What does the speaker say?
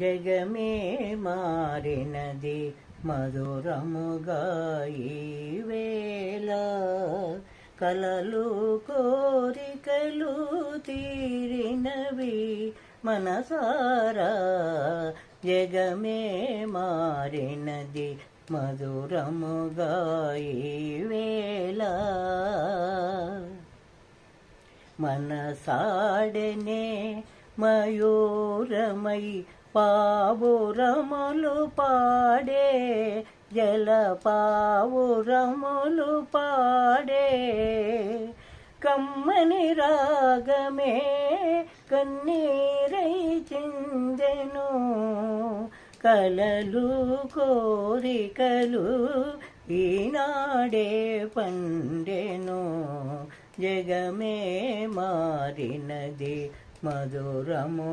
జగమే మారినది మధురముగా ఈవేళ, కలలు కోరికలు తీరినవి మనసారా. జగమే మారినది మధురముగా ఈవేళ, మనసాడనే మయూరమై పావురములు పాడే, జల పావురములు పాడే. కమ్మని రాగమే కన్నీరై చిందెను, కలలు కోరికలు ఈనాడే పండెను. జగమే మారినది మధురము